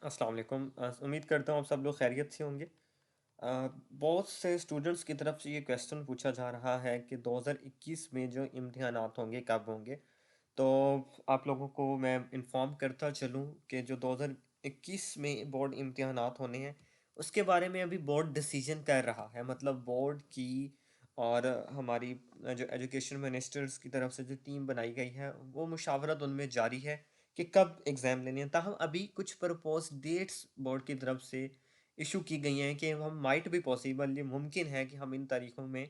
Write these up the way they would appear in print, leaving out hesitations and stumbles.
अस्सलाम वालेकुम। उम्मीद करता हूँ आप सब लोग खैरियत से होंगे। बहुत से स्टूडेंट्स की तरफ से ये क्वेश्चन पूछा जा रहा है कि 2021 में जो इम्तिहानात होंगे कब होंगे। तो आप लोगों को मैं इन्फॉर्म करता चलूँ कि जो 2021 में बोर्ड इम्तिहानात होने हैं उसके बारे में अभी बोर्ड डिसीजन कर रहा है। मतलब बोर्ड की और हमारी जो एजुकेशन मिनिस्टर्स की तरफ से जो टीम बनाई गई है वो मुशावरत उनमें जारी है कि कब एग्ज़ाम लेने हैं। ताहम अभी कुछ प्रपोज डेट्स बोर्ड की तरफ से इशू की गई हैं कि हम माइट भी पॉसिबल, ये मुमकिन है कि हम इन तारीखों में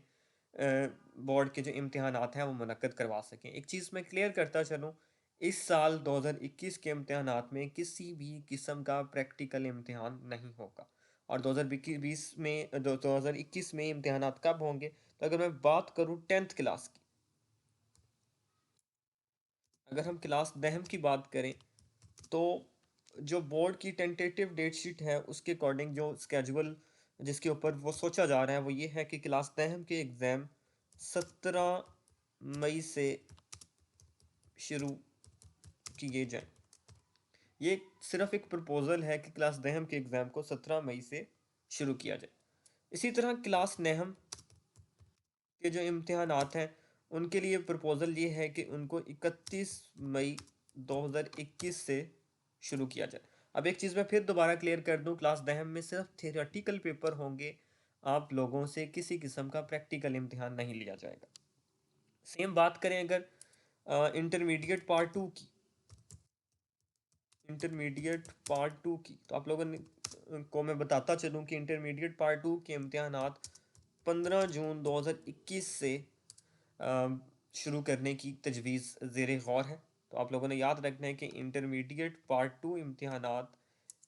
बोर्ड के जो इम्तिहानात हैं वो मुनक्कद करवा सकें। एक चीज़ मैं क्लियर करता चलूँ, इस साल 2021 के इम्तिहानात में किसी भी किस्म का प्रैक्टिकल इम्तिहान नहीं होगा। और 2020 में 2021 में इम्तिहानात कब होंगे, तो अगर मैं बात करूँ 10th क्लास की, अगर हम क्लास 10 की बात करें तो जो बोर्ड की टेंटेटिव डेट शीट है उसके अकॉर्डिंग जो स्केजुअल जिसके ऊपर वो सोचा जा रहा है वो ये है कि क्लास 10 के एग्ज़ाम 17 मई से शुरू किए जाएं। ये सिर्फ एक प्रपोजल है कि क्लास 10 के एग्ज़ाम को 17 मई से शुरू किया जाए। इसी तरह क्लास 9 के जो इम्तिहानात हैं उनके लिए प्रपोज़ल ये है कि उनको 31 मई 2021 से शुरू किया जाए। अब एक चीज़ मैं फिर दोबारा क्लियर कर दूं, क्लास 10 में सिर्फ थियोरेटिकल पेपर होंगे, आप लोगों से किसी किस्म का प्रैक्टिकल इम्तिहान नहीं लिया जाएगा। सेम बात करें अगर इंटरमीडिएट पार्ट टू की, तो आप लोगों ने को मैं बताता चलूं कि इंटरमीडिएट पार्ट टू के इम्तिहानात 15 जून 2021 से शुरू करने की तजवीज़ ज़ेर गौर है। तो आप लोगों ने याद रखना है कि इंटरमीडिएट पार्ट टू इम्तिहानात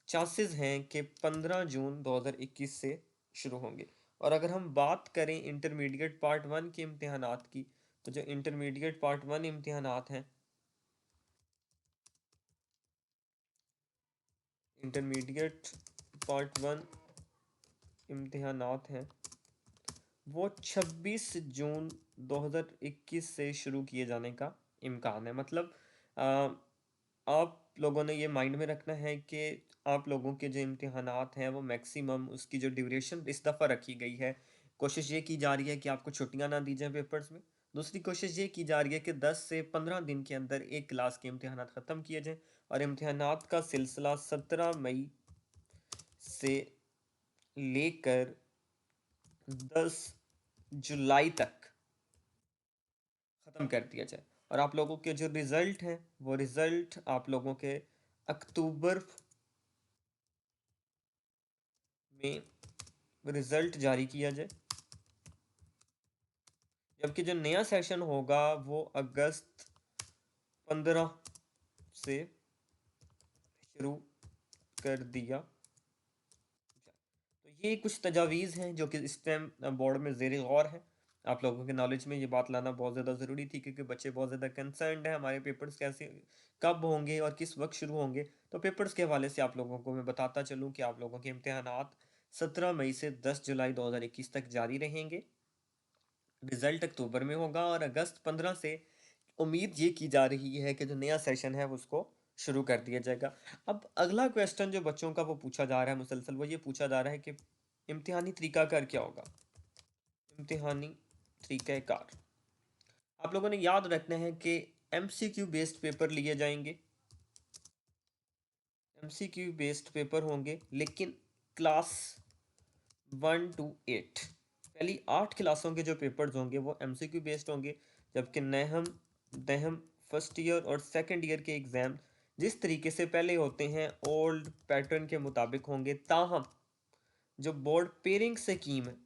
चांसेस हैं कि 15 जून 2021 से शुरू होंगे। और अगर हम बात करें इंटरमीडिएट पार्ट वन के इम्तिहानात की, तो जो इंटरमीडिएट पार्ट वन इम्तिहानात हैं, इंटरमीडिएट पार्ट वन इम्तिहानात हैं वो 26 जून 2021 से शुरू किए जाने का इम्कान है। मतलब अ, आप लोगों ने ये माइंड में रखना है कि आप लोगों के जो इम्तिहानात हैं वो मैक्सिमम उसकी जो ड्यूरेशन इस दफ़ा रखी गई है, कोशिश ये की जा रही है कि आपको छुट्टियां ना दी जाएं पेपर्स में। दूसरी कोशिश ये की जा रही है कि 10 से 15 दिन के अंदर एक क्लास के इम्तिहानात ख़त्म किए जाएं और इम्तिहानात का सिलसिला 17 मई से लेकर 10 जुलाई तक ख़त्म कर दिया जाए। और आप लोगों के जो रिज़ल्ट हैं वो रिज़ल्ट आप लोगों के अक्टूबर में रिज़ल्ट जारी किया जाए, जबकि जो नया सेशन होगा वो अगस्त 15 से शुरू कर दिया जाए। तो ये कुछ तजावीज़ हैं जो कि इस टाइम बोर्ड में ज़ेर गौर है। आप लोगों के नॉलेज में ये बात लाना बहुत ज़्यादा ज़रूरी थी क्योंकि बच्चे बहुत ज़्यादा कंसर्न्ड हैं हमारे पेपर्स कैसे कब होंगे और किस वक्त शुरू होंगे। तो पेपर्स के हवाले से आप लोगों को मैं बताता चलूँ कि आप लोगों के इम्तिहानात 17 मई से 10 जुलाई 2021 तक जारी रहेंगे। रिज़ल्ट अक्टूबर में होगा और अगस्त 15 से उम्मीद ये की जा रही है कि जो नया सेशन है उसको शुरू कर दिया जाएगा। अब अगला क्वेश्चन जो बच्चों का वो पूछा जा रहा है मुसलसल, वो ये पूछा जा रहा है कि इम्तिहानी तरीकाकार क्या होगा। इम्तिहानी तरीक़ाकार आप लोगों ने याद रखना है कि एमसीक्यू बेस्ड पेपर लिए जाएंगे, एमसीक्यू बेस्ड पेपर होंगे, लेकिन क्लास 1 to 8 पहली 8 क्लासों के जो पेपर्स होंगे वो एमसीक्यू बेस्ड होंगे, जबकि नहम दहम फर्स्ट ईयर और सेकंड ईयर के एग्ज़ाम जिस तरीके से पहले होते हैं ओल्ड पैटर्न के मुताबिक होंगे। ताहम जो बोर्ड पेयरिंग स्कीम है,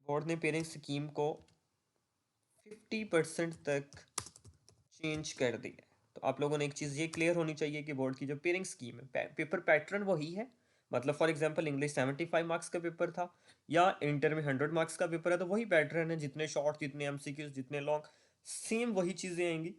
बोर्ड ने पेयरिंग स्कीम को 50% तक चेंज कर दिया है। तो आप लोगों ने एक चीज़ ये क्लियर होनी चाहिए कि बोर्ड की जो पेयरिंग स्कीम है, पेपर पैटर्न वही है। मतलब फॉर एग्जांपल इंग्लिश 75 मार्क्स का पेपर था या इंटर में 100 मार्क्स का पेपर है, तो वही पैटर्न है, जितने शॉर्ट जितने एमसीक्यूज जितने लॉन्ग सेम वही चीज़ें आएंगी।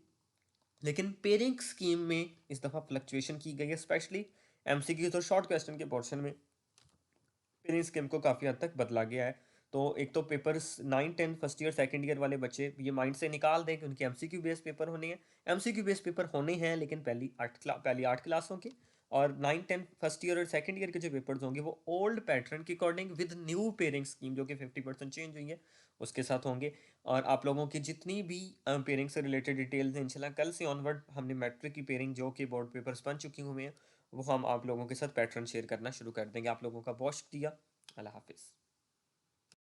लेकिन पेयरिंग स्कीम में इस दफ़ा फ्लक्चुएशन की गई है, स्पेशली एमसीक्यूज और शॉर्ट क्वेश्चन के पोर्शन में पेयरिंग स्कीम को काफ़ी हद तक बदला गया है। तो एक तो papers 9-10 first year second year वाले बच्चे ये माइंड से निकाल दें कि उनके एमसीक्यू बेस्ड पेपर होने हैं। एमसीक्यू बेस्ड पेपर होने हैं, लेकिन पहली 8 क्लासों के, और 9-10 फर्स्ट ईयर और सेकंड ईयर के जो पेपर्स होंगे वो ओल्ड पैटर्न के according with new pairing scheme जो कि 50% चेंज हुई है उसके साथ होंगे। और आप लोगों की जितनी भी पेयरिंग से रिलेटेड डिटेल्स हैं, इंशाल्लाह कल से ऑनवर्ड हमने मैट्रिक की पेयरिंग जो कि बोर्ड पेपर्स बन चुके हुए हैं वो हम आप लोगों के साथ पैटर्न शेयर करना शुरू कर देंगे। आप लोगों का बहुत शुक्रिया। अल्लाह हाफिज़।